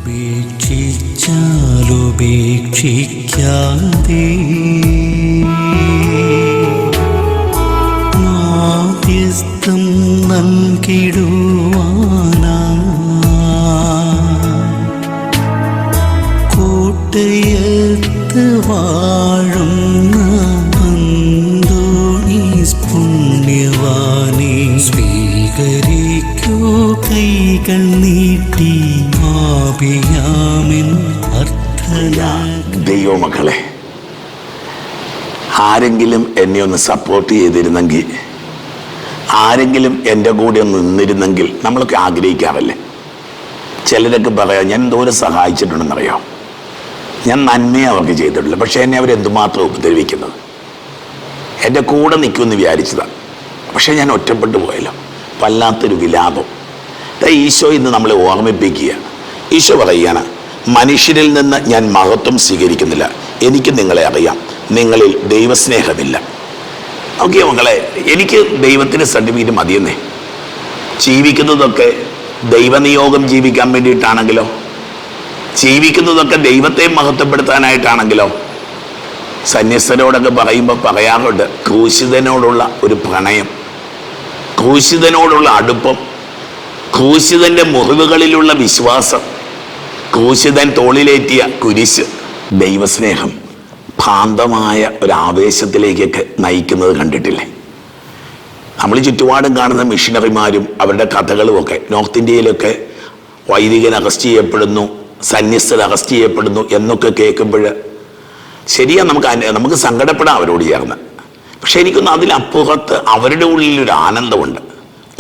ഉപേക്ഷിച്ചാലുപേക്ഷിക്കാതെ മാധ്യസ്ഥം നൽകിടുവാനാ കോട്ടയത്ത് വാഴുന്ന അന്തോണീസ് പുണ്യവാനെ സ്വീകരിക്കൂ കൈകൾ നീട്ടി ആപിയാമിൻ അർത്ഥന. ദൈവമക്കളെ, ആരെങ്കിലും എന്നെ ഒന്ന് സപ്പോർട്ട് ചെയ്തിരുന്നെങ്കിൽ, ആരെങ്കിലും എൻ്റെ കൂടെ ഒന്ന് നിന്നിരുന്നെങ്കിൽ നമ്മളൊക്കെ ആഗ്രഹിക്കാറല്ലേ. ചിലരൊക്കെ പറയാം ഞാൻ എന്തോരം സഹായിച്ചിട്ടുണ്ടെന്നറിയാം, ഞാൻ നന്മയെ അവർക്ക് ചെയ്തിട്ടില്ല, പക്ഷേ എന്നെ അവരെന്തുമാത്രം ഉപദ്രവിക്കുന്നത്. എൻ്റെ കൂടെ നിൽക്കുമെന്ന് വിചാരിച്ചതാണ്, പക്ഷേ ഞാൻ ഒറ്റപ്പെട്ടു പോയല്ലോ. വല്ലാത്തൊരു വിലാപം. ഈശോ ഇന്ന് നമ്മളെ ഓർമ്മിപ്പിക്കുക. ഈശോ പറയുകയാണ്, മനുഷ്യരിൽ നിന്ന് ഞാൻ മഹത്വം സ്വീകരിക്കുന്നില്ല, എനിക്ക് നിങ്ങളെ അറിയാം, നിങ്ങളിൽ ദൈവസ്നേഹമില്ല. ഓക്കെ മക്കളെ, എനിക്ക് ദൈവത്തിന് സർട്ടിഫിക്കറ്റ് മതിയെന്നേ. ജീവിക്കുന്നതൊക്കെ ദൈവനിയോഗം ജീവിക്കാൻ വേണ്ടിയിട്ടാണെങ്കിലോ, ജീവിക്കുന്നതൊക്കെ ദൈവത്തെ മഹത്വപ്പെടുത്താനായിട്ടാണെങ്കിലോ. സന്യസ്തരോടൊക്കെ പറയുമ്പോൾ പറയാറുണ്ട്, ക്രൂശിതനോടുള്ള ഒരു പ്രണയം, ക്രൂശിതനോടുള്ള അടുപ്പം, ക്രൂശിതൻ്റെ മുറിവുകളിലുള്ള വിശ്വാസം, ക്രൂശിതൻ തോളിലേറ്റിയ കുരിശ്. ദൈവസ്നേഹം ഭ്രാന്തമായ ഒരു ആവേശത്തിലേക്കൊക്കെ നയിക്കുന്നത് കണ്ടിട്ടില്ലേ? നമ്മൾ ചുറ്റുപാടും കാണുന്ന മിഷണറിമാരും അവരുടെ കഥകളുമൊക്കെ, നോർത്ത് ഇന്ത്യയിലൊക്കെ വൈദികൻ അറസ്റ്റ് ചെയ്യപ്പെടുന്നു, സന്യസ്തർ അറസ്റ്റ് ചെയ്യപ്പെടുന്നു എന്നൊക്കെ കേൾക്കുമ്പോൾ ശരിയാ, നമുക്ക് സങ്കടപ്പെടാം അവരോട് ചേർന്ന്. പക്ഷെ എനിക്കൊന്ന് അതിലപ്പുറത്ത് അവരുടെ ഉള്ളിലൊരു ആനന്ദമുണ്ട്.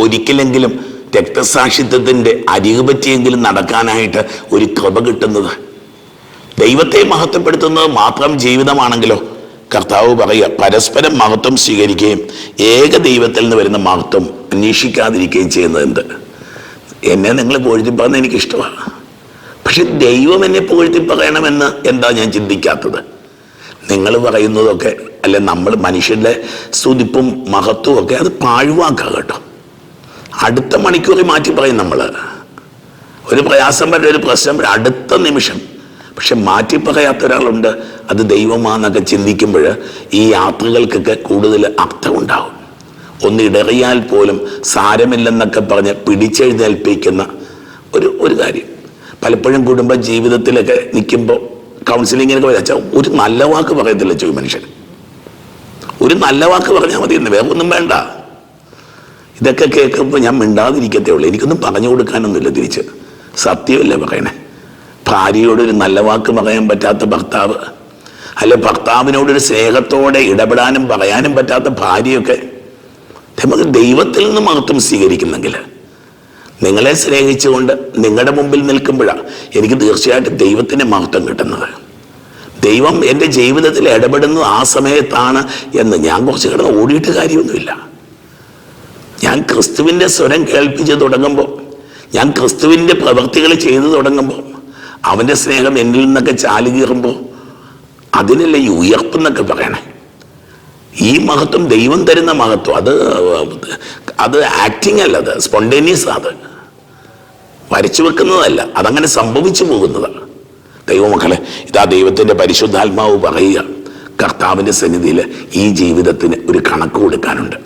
ഒരിക്കലെങ്കിലും രക്തസാക്ഷിത്വത്തിൻ്റെ അരികു പറ്റിയെങ്കിലും നടക്കാനായിട്ട് ഒരു കൃപ കിട്ടുന്നത്. ദൈവത്തെ മഹത്വപ്പെടുത്തുന്നത് മാത്രം ജീവിതമാണെങ്കിലോ, കർത്താവ് പറയുക, പരസ്പരം മഹത്വം സ്വീകരിക്കുകയും ഏക ദൈവത്തിൽ നിന്ന് വരുന്ന മഹത്വം അന്വേഷിക്കാതിരിക്കുകയും ചെയ്യുന്നത് എന്ത്? എന്നെ നിങ്ങൾ പുകഴ്ത്തി പറയുന്നത് എനിക്കിഷ്ടമാണ്, പക്ഷെ ദൈവം എന്നെ പുകഴ്ത്തി പറയണമെന്ന് എന്താ ഞാൻ ചിന്തിക്കാത്തത്? നിങ്ങൾ പറയുന്നതൊക്കെ അല്ലെ, നമ്മൾ മനുഷ്യരുടെ സ്തുതിപ്പും മഹത്വവും ഒക്കെ അത് പാഴ്വാക്കുക കേട്ടോ. അടുത്ത മണിക്കൂറിൽ മാറ്റി പറയും നമ്മൾ. ഒരു പ്രയാസം വരെ, ഒരു പ്രശ്നം വരെ അടുത്ത നിമിഷം. പക്ഷെ മാറ്റി പറയാത്ത ഒരാളുണ്ട്, അത് ദൈവമാണെന്നൊക്കെ ചിന്തിക്കുമ്പോൾ ഈ യാത്രകൾക്കൊക്കെ കൂടുതൽ അർത്ഥമുണ്ടാവും. ഒന്ന് ഇടറിയാൽ പോലും സാരമില്ലെന്നൊക്കെ പറഞ്ഞ് പിടിച്ചെഴുന്നേൽപ്പിക്കുന്ന ഒരു കാര്യം. പലപ്പോഴും കുടുംബ ജീവിതത്തിലൊക്കെ നിൽക്കുമ്പോൾ കൗൺസിലിങ്ങിനൊക്കെ വെച്ചാൽ ഒരു നല്ല വാക്ക് പറയത്തില്ല മനുഷ്യൻ. ഒരു നല്ല വാക്ക് പറഞ്ഞാൽ മതി, എന്ന് വേറെ ഒന്നും വേണ്ട. ഇതൊക്കെ കേൾക്കുമ്പോൾ ഞാൻ മിണ്ടാതിരിക്കത്തേ ഉള്ളൂ, എനിക്കൊന്നും പറഞ്ഞു കൊടുക്കാനൊന്നുമില്ല. തിരിച്ച് സത്യമല്ലേ പറയണേ. ഭാര്യയോടൊരു നല്ല വാക്ക് പറയാൻ പറ്റാത്ത ഭർത്താവ്, അല്ലെ ഭർത്താവിനോടൊരു സ്നേഹത്തോടെ ഇടപെടാനും പറയാനും പറ്റാത്ത ഭാര്യയൊക്കെ നമുക്ക് ദൈവത്തിൽ നിന്ന് മഹത്വം സ്വീകരിക്കുന്നെങ്കിൽ, നിങ്ങളെ സ്നേഹിച്ചുകൊണ്ട് നിങ്ങളുടെ മുമ്പിൽ നിൽക്കുമ്പോഴാണ് എനിക്ക് തീർച്ചയായിട്ടും ദൈവത്തിൻ്റെ മഹത്വം കിട്ടുന്നത്. ദൈവം എൻ്റെ ജീവിതത്തിൽ ഇടപെടുന്നത് ആ സമയത്താണ് എന്ന് ഞാൻ കുറച്ച് കിടന്ന് ഓടിയിട്ട് കാര്യമൊന്നുമില്ല. ഞാൻ ക്രിസ്തുവിൻ്റെ സ്വരം കേൾപ്പിച്ച് തുടങ്ങുമ്പോൾ, ഞാൻ ക്രിസ്തുവിൻ്റെ പ്രവൃത്തികൾ ചെയ്തു തുടങ്ങുമ്പോൾ, അവൻ്റെ സ്നേഹം എന്നിൽ നിന്നൊക്കെ ചാലുകീറുമ്പോൾ, അതിനല്ലേ ഈ ഉയർപ്പെന്നൊക്കെ പറയണേ. ഈ മഹത്വം ദൈവം തരുന്ന മഹത്വം, അത് ആക്ടിങ് അല്ല, അത് സ്പോണ്ടേനിയസ്, അത് വരച്ചു വെക്കുന്നതല്ല, അതങ്ങനെ സംഭവിച്ചു പോകുന്നതാണ്. ദൈവമക്കളെ, ഇതാ ദൈവത്തിൻ്റെ പരിശുദ്ധാത്മാവ് പറയുക, കർത്താവിൻ്റെ സന്നിധിയിൽ ഈ ജീവിതത്തിന് ഒരു കണക്ക് കൊടുക്കാനുണ്ട്.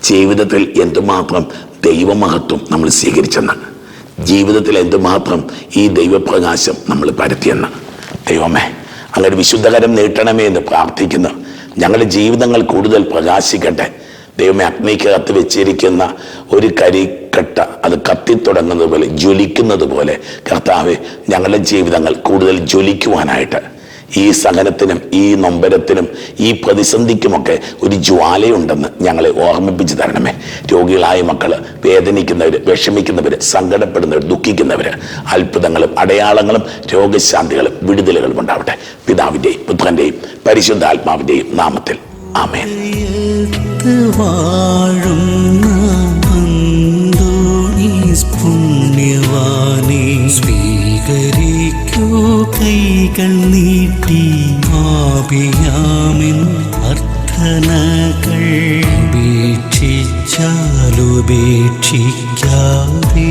ജീവിതത്തിൽ എന്തുമാത്രം ദൈവമഹത്വം നമ്മൾ സ്വീകരിച്ചെന്ന്, ജീവിതത്തിൽ എന്തുമാത്രം ഈ ദൈവപ്രകാശം നമ്മൾ പരത്തിയെന്ന്. ദൈവമേ, അങ്ങനെ വിശുദ്ധകരം നീട്ടണമേ എന്ന് പ്രാർത്ഥിക്കുന്നു. ഞങ്ങളുടെ ജീവിതങ്ങൾ കൂടുതൽ പ്രകാശിക്കട്ടെ. ദൈവമേ, അഗ്നിക്കകത്ത് വെച്ചിരിക്കുന്ന ഒരു കരിക്കട്ട അത് കത്തിത്തുടങ്ങുന്നത് പോലെ, ജ്വലിക്കുന്നത് പോലെ കർത്താവേ, ഞങ്ങളുടെ ജീവിതങ്ങൾ കൂടുതൽ ജ്വലിക്കുവാനായിട്ട് ഈ സഹനത്തിനും ഈ നൊമ്പരത്തിനും ഈ പ്രതിസന്ധിക്കുമൊക്കെ ഒരു ജ്വാലയുണ്ടെന്ന് ഞങ്ങളെ ഓർമ്മിപ്പിച്ചു തരണമേ. രോഗികളായ മക്കള്, വേദനിക്കുന്നവർ, വിഷമിക്കുന്നവർ, സങ്കടപ്പെടുന്നവർ, ദുഃഖിക്കുന്നവർ, അത്ഭുതങ്ങളും അടയാളങ്ങളും രോഗശാന്തികളും വിടുതലുകളും ഉണ്ടാവട്ടെ. പിതാവിൻ്റെയും പുത്രൻ്റെയും പരിശുദ്ധാത്മാവിൻ്റെയും നാമത്തിൽ ആമേൻ. സ്വീകരിക്കൂ കൈകൾ നീട്ടി ആപിയാമിൻ അർത്ഥനകൾ. ഉപേക്ഷിച്ചാലുപേക്ഷിക്കാതെ